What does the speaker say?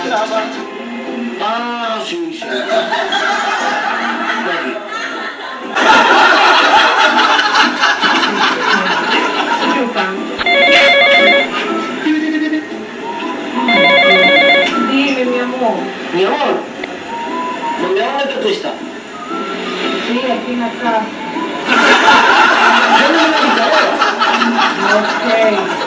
Kenapa? Ah, sí, sí. Lagi. Chupang. Dime, mi amor. Mi amor, ¿dónde que tú estás? Sí, aquí en la casa. Yo no me la quitaré. Ok.